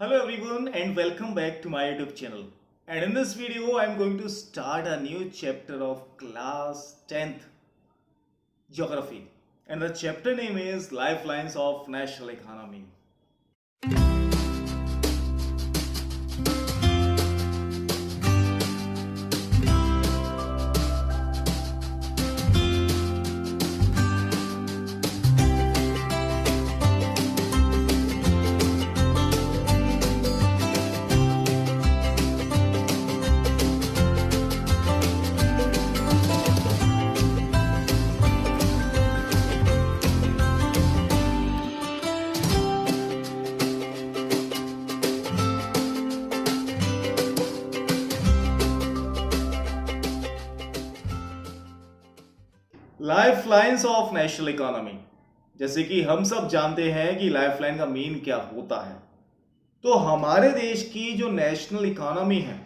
Hello everyone and welcome back to my YouTube channel. And in this video I am going to start a new chapter of class 10th geography. And the chapter name is Lifelines of National Economy. Lifelines of national economy. जैसे कि हम सब जानते हैं कि lifeline का mean क्या होता है। तो हमारे देश की जो नेशनल इकोनॉमी है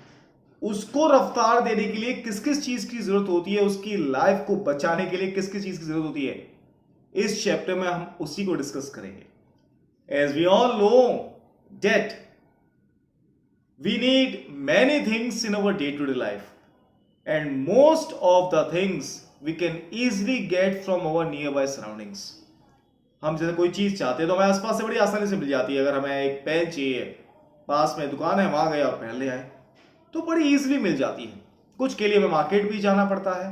उसको रफ्तार देने के लिए किस किस चीज की जरूरत होती है, उसकी लाइफ को बचाने के लिए किस किस चीज की जरूरत होती है, इस चैप्टर में हम उसी को डिस्कस करेंगे। As we all know that we need many things in our day-to-day life, and most of the things we can easily get from our nearby surroundings. हम जैसे कोई चीज चाहते हैं तो हमें आसपास से बड़ी आसानी से मिल जाती है। अगर हमें एक पेन चाहिए, पास में दुकान है, वहां गए और पहन ले आए तो बड़ी इजीली मिल जाती है। कुछ के लिए हमें मार्केट भी जाना पड़ता है।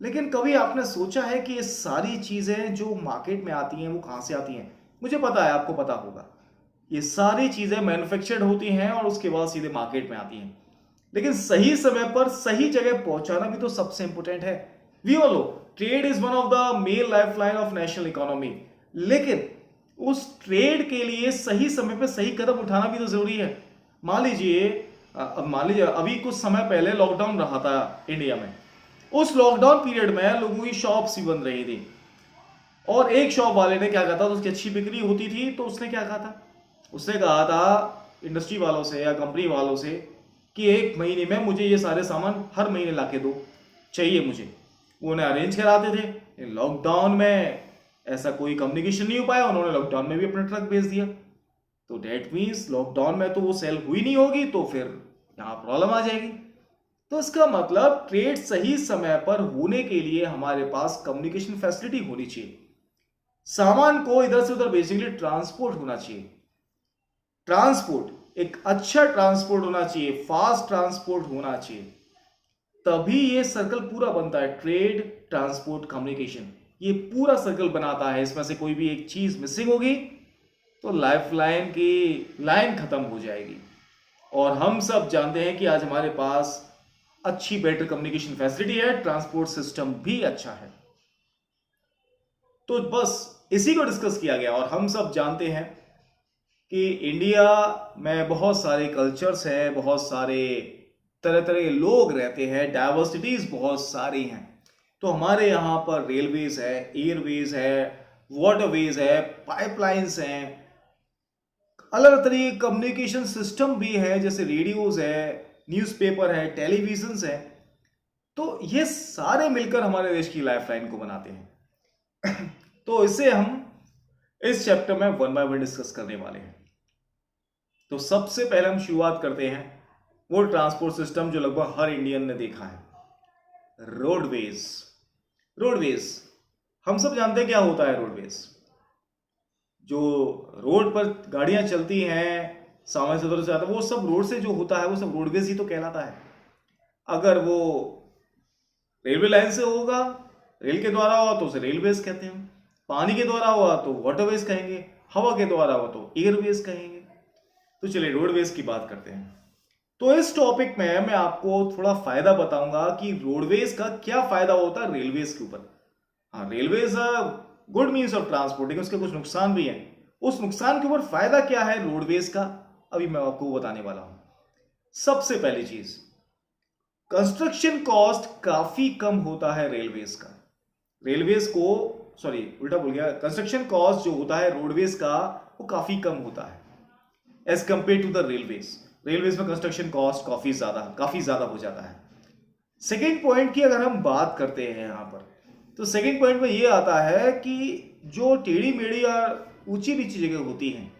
लेकिन कभी आपने सोचा है कि ये सारी चीजें जो मार्केट में आती हैं वो कहां से आती हैं? मुझे पता है, आपको पता होगा। ये सारी चीजें मैन्युफैक्चर्ड होती हैं और उसके बाद सीधे मार्केट में आती हैं। लेकिन सही समय पर सही जगह पहुंचाना भी तो सबसे इंपॉर्टेंट है। We all know trade is one of the main lifeline of national economy. लेकिन उस ट्रेड के लिए सही समय पर सही कदम उठाना भी तो जरूरी है। मान लीजिए अभी कुछ समय पहले लॉकडाउन रहा था इंडिया में। उस लॉकडाउन पीरियड में लोगों की शॉप्स भी बंद रही थी और एक शॉप वाले ने क्या कहा था, तो उसकी अच्छी बिक्री होती थी तो उसने क्या कहा था, उसने कहा था इंडस्ट्री वालों से या कंपनी वालों से कि एक महीने में मुझे ये सारे सामान हर महीने लाके दो, चाहिए मुझे। वो उन्हें अरेंज कराते थे। लॉकडाउन में ऐसा कोई कम्युनिकेशन नहीं हो पाया, उन्होंने लॉकडाउन में भी अपना ट्रक भेज दिया। तो डेट मीन्स लॉकडाउन में तो वो सेल हुई नहीं होगी, तो फिर यहाँ प्रॉब्लम आ जाएगी। तो इसका मतलब ट्रेड सही समय पर होने के लिए हमारे पास कम्युनिकेशन फैसिलिटी होनी चाहिए। सामान को इधर से उधर भेजने के लिए ट्रांसपोर्ट होना चाहिए। ट्रांसपोर्ट एक अच्छा ट्रांसपोर्ट होना चाहिए, फास्ट ट्रांसपोर्ट होना चाहिए, तभी ये सर्कल पूरा बनता है। ट्रेड, ट्रांसपोर्ट, कम्युनिकेशन, ये पूरा सर्कल बनाता है। इसमें से कोई भी एक चीज मिसिंग होगी तो लाइफलाइन की लाइन खत्म हो जाएगी। और हम सब जानते हैं कि आज हमारे पास अच्छी बेटर कम्युनिकेशन फैसिलिटी है, ट्रांसपोर्ट सिस्टम भी अच्छा है। तो बस इसी को डिस्कस किया गया। और हम सब जानते हैं कि इंडिया में बहुत सारे कल्चर्स हैं, बहुत सारे तरह तरह के लोग रहते हैं, डाइवर्सिटीज बहुत सारी हैं। तो हमारे यहाँ पर रेलवेज है, एयरवेज है, वाटरवेज है, पाइपलाइंस हैं, अलग अलग तरह के कम्युनिकेशन सिस्टम भी है, जैसे रेडियोज है, न्यूज़पेपर है, टेलीविजन है। तो ये सारे मिलकर हमारे देश की लाइफलाइन को बनाते हैं। तो इसे हम इस चैप्टर में वन बाय वन डिस्कस करने वाले हैं। तो सबसे पहले हम शुरुआत करते हैं वो ट्रांसपोर्ट सिस्टम जो लगभग हर इंडियन ने देखा है, रोडवेज। रोडवेज हम सब जानते हैं क्या होता है। रोडवेज जो रोड पर गाड़ियां चलती हैं, सामान से उधर से आता है, वो सब रोड से जो होता है वो सब रोडवेज ही तो कहलाता है। अगर वो रेलवे लाइन से होगा, रेल के द्वारा हुआ तो उसे रेलवेज कहते हैं, पानी के द्वारा हुआ तो वाटरवेज कहेंगे, हवा के द्वारा हुआ तो एयरवेज कहेंगे। तो चलिए रोडवेज की बात करते हैं। तो इस टॉपिक में मैं आपको थोड़ा फायदा बताऊंगा कि रोडवेज का क्या फायदा होता है रेलवेज के ऊपर। हाँ, railways good means of transporting, उसके कुछ नुकसान भी हैं। उस नुकसान के ऊपर फायदा क्या है रोडवेज का, अभी मैं आपको बताने वाला हूं। सबसे पहली चीज, कंस्ट्रक्शन कॉस्ट काफी कम होता है रेलवेज का। रेलवेज को उल्टा बोल गया, कंस्ट्रक्शन कॉस्ट जो होता है रोडवेज का वो काफी कम होता है as compare to the railways. Railways में कंस्ट्रक्शन कॉस्ट काफी ज्यादा हो जाता है। सेकेंड पॉइंट की अगर हम बात करते हैं यहां पर, तो सेकेंड पॉइंट में ये आता है कि जो टेढ़ी मेढ़ी या ऊंची नीची जगह होती हैं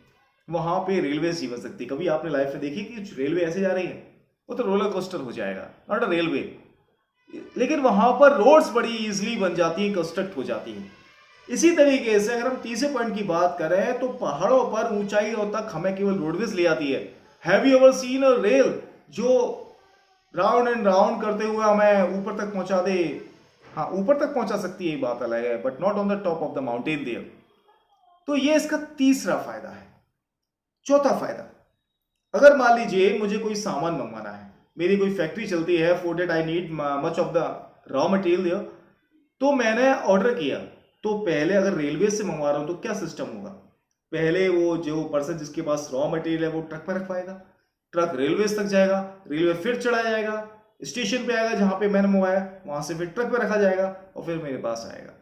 वहां पे रेलवे ही बन सकती है। कभी आपने लाइफ में देखी कि रेलवे ऐसे जा रही है? वो तो रोलर कोस्टर हो जाएगा, नॉट अ रेलवे। लेकिन वहां पर रोड्स बड़ी इजीली बन जाती है, कंस्ट्रक्ट हो जाती है। इसी तरीके से अगर हम तीसरे पॉइंट की बात करें तो पहाड़ों पर ऊंचाइयों तक हमें केवल रोडवेज ले आती है। Have you ever seen a rail जो राउंड एंड राउंड करते हुए हमें ऊपर तक पहुंचा दे? हाँ, ऊपर तक पहुंचा सकती है, बात अलग है, but not on the top of the mountain there. तो ये इसका तीसरा फायदा है। चौथा फायदा, अगर मान लीजिए मुझे कोई सामान मंगवाना है, मेरी कोई फैक्ट्री चलती है, for that I need much of the raw material there, तो मैंने ऑर्डर किया। तो पहले अगर रेलवे से मंगवा रहा हूं तो क्या सिस्टम होगा? पहले वो जो पर्सन जिसके पास रॉ मटेरियल है वो ट्रक पर रखवाएगा, ट्रक रेलवे तक जाएगा, रेलवे फिर चढ़ाया जाएगा, स्टेशन पे आएगा जहां पे मैंने मंगवाया, वहां से फिर ट्रक पे रखा जाएगा और फिर मेरे पास आएगा।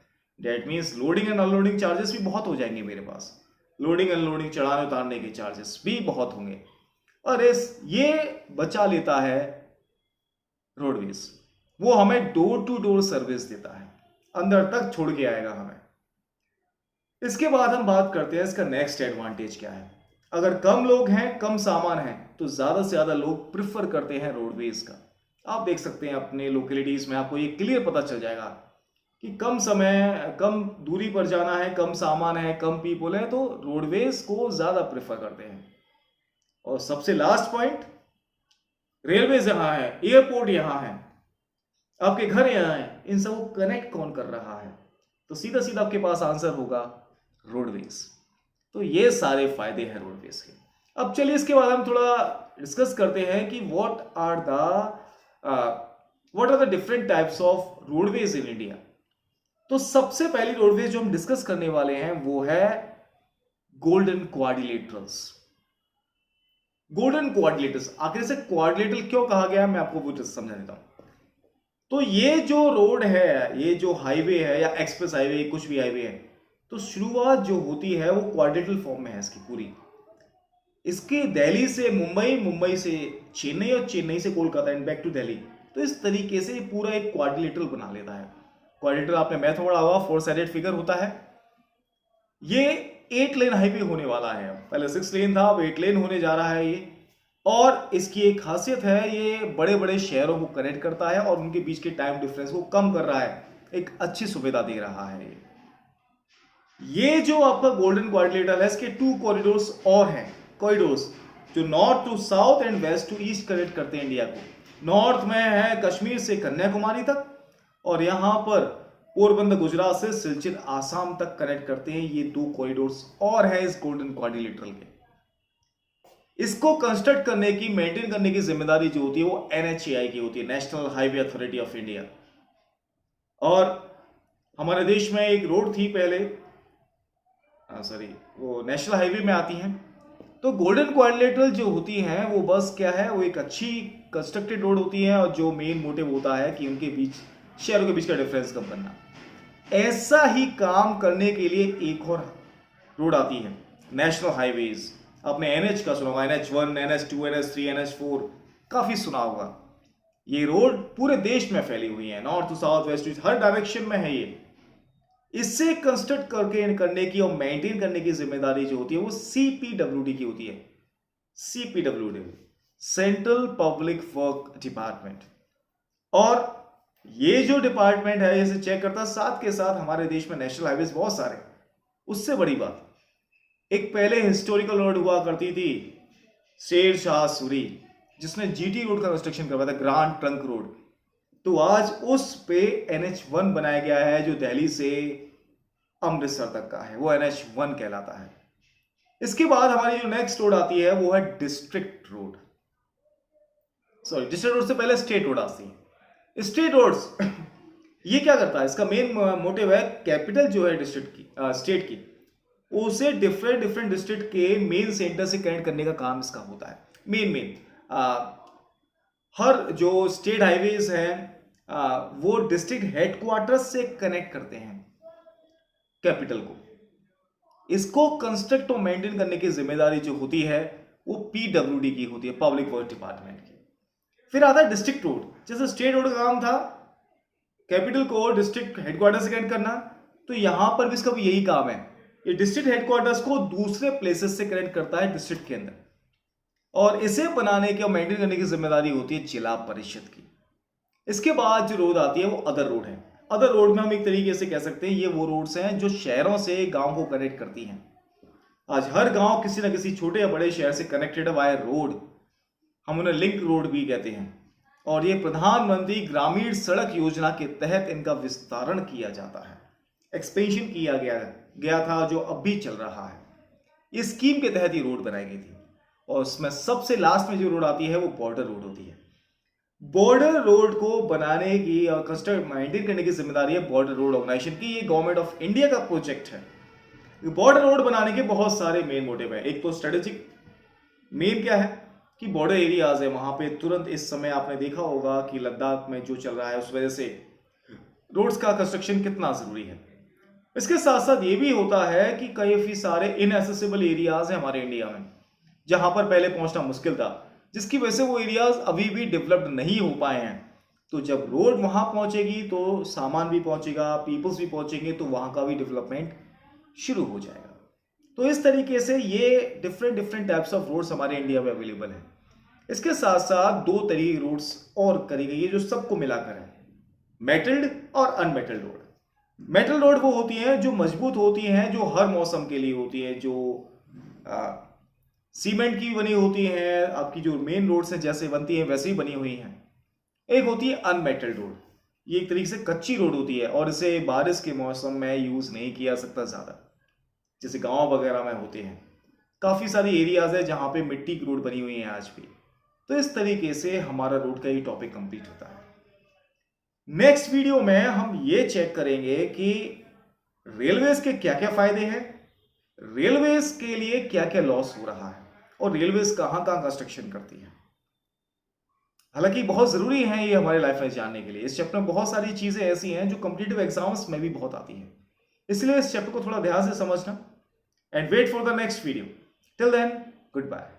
That means loading and unloading charges भी बहुत हो जाएंगे मेरे पास। लोडिंग अनलोडिंग, चढ़ाने उतारने के चार्जेस भी बहुत होंगे। और ये बचा लेता है रोडवेज। वो हमें डोर टू डोर सर्विस देता है, अंदर तक छोड़ के आएगा हमें। इसके बाद हम बात करते हैं इसका नेक्स्ट एडवांटेज क्या है। अगर कम लोग हैं, कम सामान है, तो ज्यादा से ज्यादा लोग प्रिफर करते हैं रोडवेज का। आप देख सकते हैं अपने लोकेलिटीज में, आपको ये क्लियर पता चल जाएगा कि कम समय, कम दूरी पर जाना है, कम सामान है, कम पीपल है, तो रोडवेज को ज्यादा प्रिफर करते हैं। और सबसे लास्ट पॉइंट, रेलवेज यहां है, एयरपोर्ट यहां है, आपके घर यहां है, इन सबको कनेक्ट कौन कर रहा है? तो सीधा सीधा आपके पास आंसर होगा रोडवेज। तो ये सारे फायदे हैं रोडवेज के। अब चलिए इसके बाद हम थोड़ा डिस्कस करते हैं कि what are the different types of roadways in India. तो सबसे पहली रोडवेज जो हम डिस्कस करने वाले हैं वो है गोल्डन क्वाड्रिलेटरल्स। गोल्डन क्वाड्रिलेटरल्स, आखिर से क्वाड्रिलेटरल क्यों कहा गया मैं आपको वो समझा देता हूं। तो ये जो रोड है, ये जो हाईवे है या एक्सप्रेस हाईवे, कुछ भी हाईवे है, तो शुरुआत जो होती है वो क्वाड्रिलेटरल फॉर्म में है इसकी पूरी। इसके दिल्ली से मुंबई, मुंबई से चेन्नई और चेन्नई से Kolkata and back to Delhi. तो इस तरीके से पूरा एक क्वाड्रिलेटरल बना लेता है। क्वाड्रिलेटरल आपने मैथ पढ़ा होगा, 4 साइडेड फिगर होता है। ये 8 लेन हाईवे होने वाला है, पहले 6 लेन था, अब 8 लेन होने जा रहा है ये। और इसकी एक खासियत है, ये बड़े बड़े शहरों को कनेक्ट करता है और उनके बीच के टाइम डिफरेंस को कम कर रहा है, एक अच्छी सुविधा दे रहा है ये जो आपका गोल्डन क्वाड्रिलेटरल है, इसके 2 कॉरिडोर्स और हैं, कॉरिडोर्स जो north to south and west to east connect करते हैं इंडिया को। नॉर्थ में है कश्मीर से कन्याकुमारी तक, और यहां पर पोरबंदर गुजरात से सिलचर आसाम तक कनेक्ट करते हैं। ये 2 कॉरिडोर्स और है इस गोल्डन क्वाड्रिलेटरल के। इसको कंस्ट्रक्ट करने की, मेंटेन करने की जिम्मेदारी जो होती है वो NHAI की होती है, national highway authority of India. और हमारे देश में एक रोड थी पहले, वो नेशनल हाईवे में आती हैं। तो गोल्डन क्वाड्रिलेटरल जो होती हैं वो बस क्या है, वो एक अच्छी कंस्ट्रक्टेड रोड होती है और जो मेन मोटिव होता है कि उनके बीच, शहरों के बीच का डिफरेंस कम करना। ऐसा ही काम करने के लिए एक और रोड आती है, नेशनल हाईवेज। आपने NH का सुना होगा, NH1, NH2, NH3, NH4 काफी सुना होगा। ये रोड पूरे देश में फैली हुई है, north to south, west to, हर डायरेक्शन में है ये। इससे कंस्ट्रक्ट करने की और मेंटेन करने की जिम्मेदारी जो होती है वो CPWD की होती है। CPWD, central public work department. और ये जो डिपार्टमेंट है इसे चेक करता है, साथ के साथ हमारे देश में नेशनल हाईवेज बहुत सारे। उससे बड़ी बात, एक पहले हिस्टोरिकल रोड हुआ करती थी शेर शाह सूरी, जिसने GT रोड का कंस्ट्रक्शन करवाया था, ग्रांड ट्रंक रोड। तो आज उस पे NH1 बनाया गया है जो दिल्ली से अमृतसर तक का है, वो NH1 कहलाता है। इसके बाद हमारी जो नेक्स्ट रोड आती है वो है district road. Sorry, district road से पहले स्टेट रोड आती है। स्टेट रोड्स ये क्या करता है, इसका मेन मोटिव है कैपिटल जो है डिस्ट्रिक्ट की, स्टेट की, उसे डिफरेंट डिस्ट्रिक्ट के मेन सेंटर से कनेक्ट करने का काम इसका होता है। मेन हर जो स्टेट हाईवेज हैं वो डिस्ट्रिक्ट हेडक्वार्टर्स से कनेक्ट करते हैं कैपिटल को। इसको कंस्ट्रक्ट और मेंटेन करने की जिम्मेदारी जो होती है वो PWD की होती है, पब्लिक वर्क डिपार्टमेंट की। फिर आता है डिस्ट्रिक्ट रोड। जैसे स्टेट रोड का काम था कैपिटल को डिस्ट्रिक्ट हेडक्वार्टर से कनेक्ट करना, तो यहां पर भी इसका भी यही काम है ये डिस्ट्रिक्ट हेडक्वार्टर्स को दूसरे प्लेसेस से कनेक्ट करता है डिस्ट्रिक्ट के अंदर, और इसे बनाने के और मेंटेन करने की जिम्मेदारी होती है जिला परिषद की। इसके बाद जो रोड आती है वो अदर रोड है। अदर रोड में हम एक तरीके से कह सकते हैं ये वो रोड्स हैं जो शहरों से गांव को कनेक्ट करती हैं। आज हर गांव किसी न किसी छोटे या बड़े शहर से कनेक्टेड है बाय रोड, हम उन्हें लिंक रोड भी कहते हैं। और ये प्रधानमंत्री ग्रामीण सड़क योजना के तहत इनका विस्तारण किया जाता है, एक्सपेंशन किया गया था, जो अब भी चल रहा है। इस स्कीम के तहत ये रोड बनाई गई थी, और उसमें सबसे लास्ट में जो रोड आती है वो बॉर्डर रोड होती है। बॉर्डर रोड को बनाने की और कंस्ट्रक्ट मेंटेन करने की जिम्मेदारी है बॉर्डर रोड ऑर्गेनाइजेशन की। ये गवर्नमेंट ऑफ इंडिया का प्रोजेक्ट है। बॉर्डर रोड बनाने के बहुत सारे मेन मोटिव है। एक तो स्ट्रेटेजिक, मेन क्या है कि बॉर्डर एरियाज है, वहां पे तुरंत इस समय आपने देखा होगा कि लद्दाख में जो चल रहा है उस वजह से रोड्स का कंस्ट्रक्शन कितना जरूरी है। इसके साथ साथ ये भी होता है कि कई सारे इनएसेसिबल एरियाज हैं हमारे इंडिया में, जहां पर पहले पहुंचना मुश्किल था, जिसकी वजह से वो एरियाज अभी भी डेवलप्ड नहीं हो पाए हैं। तो जब रोड वहां पहुंचेगी तो सामान भी पहुंचेगा, पीपल्स भी पहुंचेंगे, तो वहां का भी डेवलपमेंट शुरू हो जाएगा। तो इस तरीके से ये डिफरेंट टाइप्स ऑफ रोड्स हमारे इंडिया में अवेलेबल है। इसके साथ साथ दो तरीके रोड्स और करी गई है जो सबको मिलाकर है, मेटल्ड और अनमेटल्ड रोड। मेटल रोड वो होती हैं जो मजबूत होती हैं, जो हर मौसम के लिए होती है, जो सीमेंट की बनी होती हैं, आपकी जो मेन रोड्स हैं जैसे बनती हैं वैसे ही बनी हुई हैं। एक होती है अनमेटल्ड रोड, ये एक तरीके से कच्ची रोड होती है और इसे बारिश के मौसम में यूज नहीं किया सकता ज्यादा, जैसे गांव वगैरह में होते हैं। काफी सारी एरियाज है जहां पे मिट्टी की रोड बनी हुई है आज भी। तो इस तरीके से हमारा रोड का ये टॉपिक कंप्लीट होता है। नेक्स्ट वीडियो में हम ये चेक करेंगे कि रेलवेज के क्या क्या फायदे हैं, रेलवेज के लिए क्या क्या लॉस हो रहा है, और रेलवेज कहां कहां कंस्ट्रक्शन करती है। हालांकि बहुत जरूरी है ये हमारे लाइफ में जानने के लिए। इस चैप्टर में बहुत सारी चीजें ऐसी हैं जो कॉम्पिटिटिव एग्जाम्स में भी बहुत आती है, इसलिए इस चैप्टर को थोड़ा ध्यान से समझना। And wait for the next video. Till then, good bye.